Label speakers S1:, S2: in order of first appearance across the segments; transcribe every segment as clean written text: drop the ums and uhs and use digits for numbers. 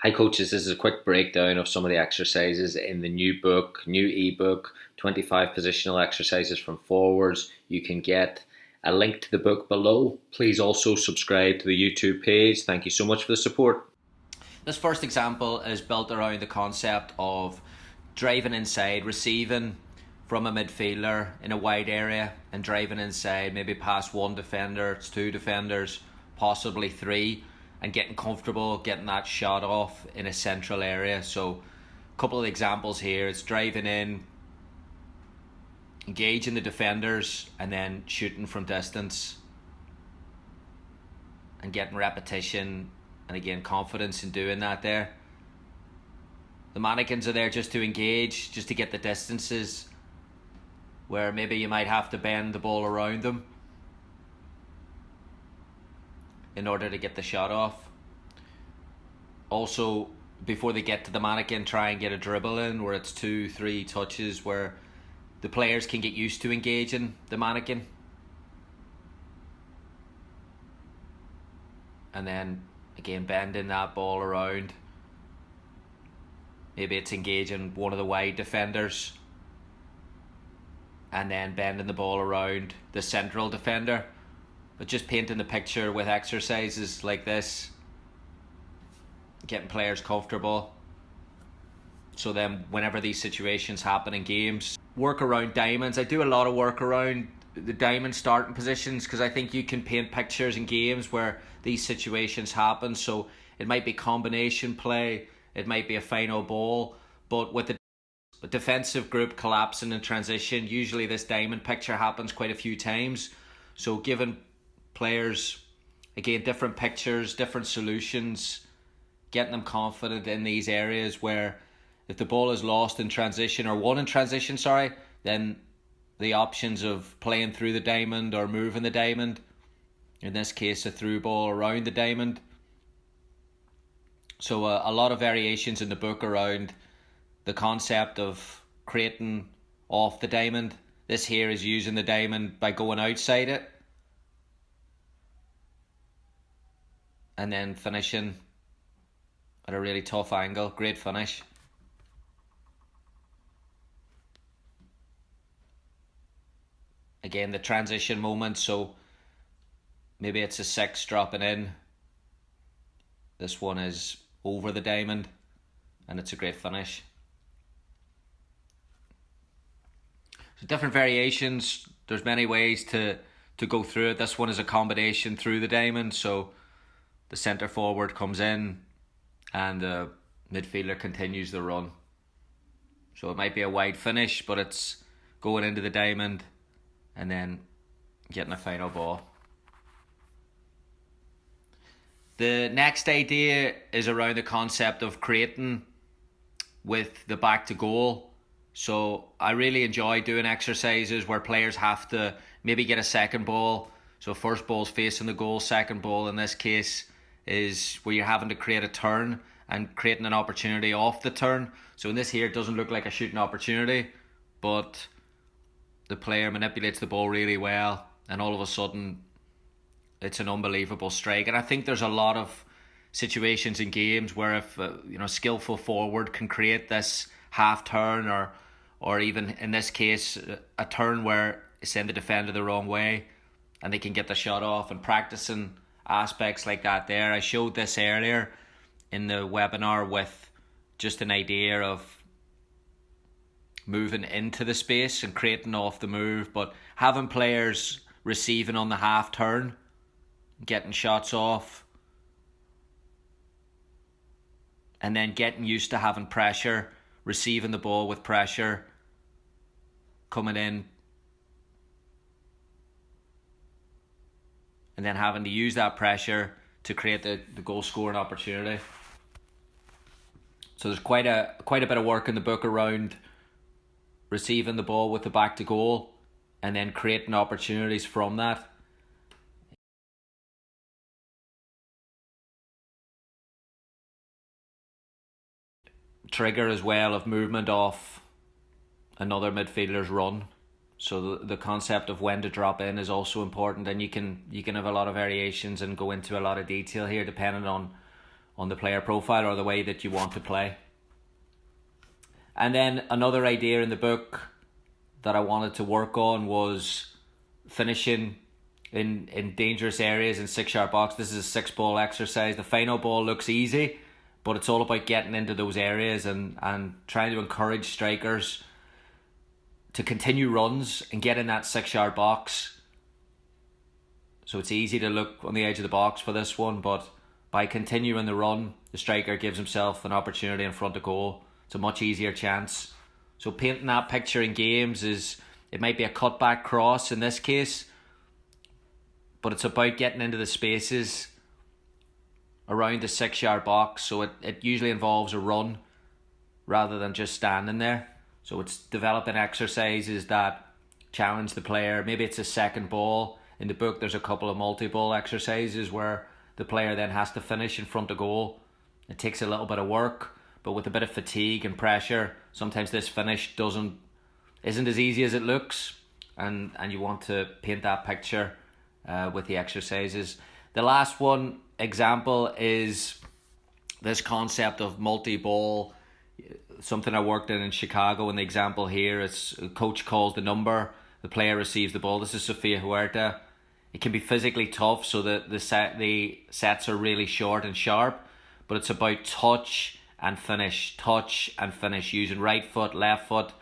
S1: Hi, coaches. This is a quick breakdown of some of the exercises in the new ebook, 25 positional exercises from forwards. You can get a link to the book below. Please also subscribe to the YouTube page. Thank you so much for the support.
S2: This first example is built around the concept of driving inside, receiving from a midfielder in a wide area and driving inside, maybe past one defender, it's two defenders, possibly three, and getting comfortable getting that shot off in a central area. So a couple of examples here. It's driving in, engaging the defenders, and then shooting from distance and getting repetition and again confidence in doing that there. The mannequins are there just to engage, just to get the distances where maybe you might have to bend the ball around them in order to get the shot off. Also, before they get to the mannequin, try and get a dribble in where it's 2-3 touches where the players can get used to engaging the mannequin. And then again bending that ball around. Maybe it's engaging one of the wide defenders and then bending the ball around the central defender. But just painting the picture with exercises like this, getting players comfortable, so then whenever these situations happen in games, work around diamonds. I do a lot of work around the diamond starting positions because I think you can paint pictures in games where these situations happen. So it might be combination play, it might be a final ball, but with the defensive group collapsing in transition, usually this diamond picture happens quite a few times. So giving players, again, different pictures, different solutions, getting them confident in these areas where if the ball is lost in transition or won in transition, then the options of playing through the diamond or moving the diamond, in this case a through ball around the diamond. So a lot of variations in the book around the concept of creating off the diamond. This here is using the diamond by going outside it and then finishing at a really tough angle. Great finish. Again, the transition moment, so maybe it's a 6 dropping in. This one is over the diamond and it's a great finish. So different variations, there's many ways to go through it. This one is a combination through the diamond, so the centre forward comes in and the midfielder continues the run. So it might be a wide finish, but it's going into the diamond and then getting a final ball. The next idea is around the concept of creating with the back to goal. So I really enjoy doing exercises where players have to maybe get a second ball. So first ball's facing the goal, second ball in this case is where you're having to create a turn and creating an opportunity off the turn. So in this here, it doesn't look like a shooting opportunity, but the player manipulates the ball really well and all of a sudden it's an unbelievable strike. And I think there's a lot of situations in games where if a skillful forward can create this half turn or even in this case a turn where send the defender the wrong way and they can get the shot off, and practicing aspects like that there. I showed this earlier in the webinar with just an idea of moving into the space and creating off the move, but having players receiving on the half turn, getting shots off, and then getting used to having pressure, receiving the ball with pressure, coming in, and then having to use that pressure to create the goal scoring opportunity. So there's quite a bit of work in the book around receiving the ball with the back to goal and then creating opportunities from that. Trigger as well of movement off another midfielder's run. So the concept of when to drop in is also important, and you can have a lot of variations and go into a lot of detail here depending on on the player profile or the way that you want to play. And then another idea in the book that I wanted to work on was finishing in dangerous areas in 6-yard box. This is a 6-ball exercise. The final ball looks easy, but it's all about getting into those areas and trying to encourage strikers to continue runs and get in that 6-yard box. So it's easy to look on the edge of the box for this one, but by continuing the run, the striker gives himself an opportunity in front of goal. It's a much easier chance. So painting that picture in games it might be a cutback cross in this case, but it's about getting into the spaces around the 6-yard box. So it usually involves a run rather than just standing there. So it's developing exercises that challenge the player. Maybe it's a second ball. In the book, there's a couple of multi-ball exercises where the player then has to finish in front of goal. It takes a little bit of work, but with a bit of fatigue and pressure, sometimes this finish isn't as easy as it looks, and you want to paint that picture with the exercises. The last one example is this concept of multi-ball, something I worked in Chicago. And the example here is a coach calls the number, the player receives the ball. This is Sofia Huerta. It can be physically tough, so the sets are really short and sharp, but it's about touch and finish, using right foot, left foot.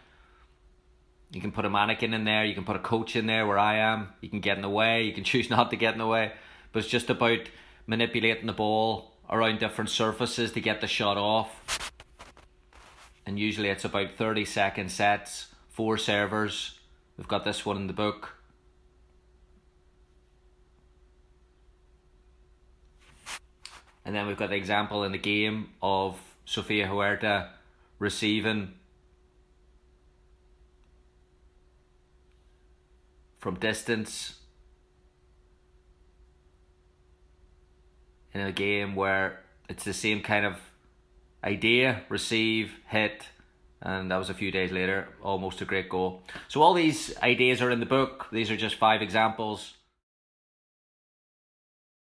S2: You can put a mannequin in there, you can put a coach in there where I am, you can get in the way, you can choose not to get in the way, but it's just about manipulating the ball around different surfaces to get the shot off. And usually it's about 30-second sets, 4 servers. We've got this one in the book. And then we've got the example in the game of Sofia Huerta receiving from distance in a game where it's the same kind of idea, receive, hit, and that was a few days later, almost a great goal. So all these ideas are in the book. These are just 5 examples.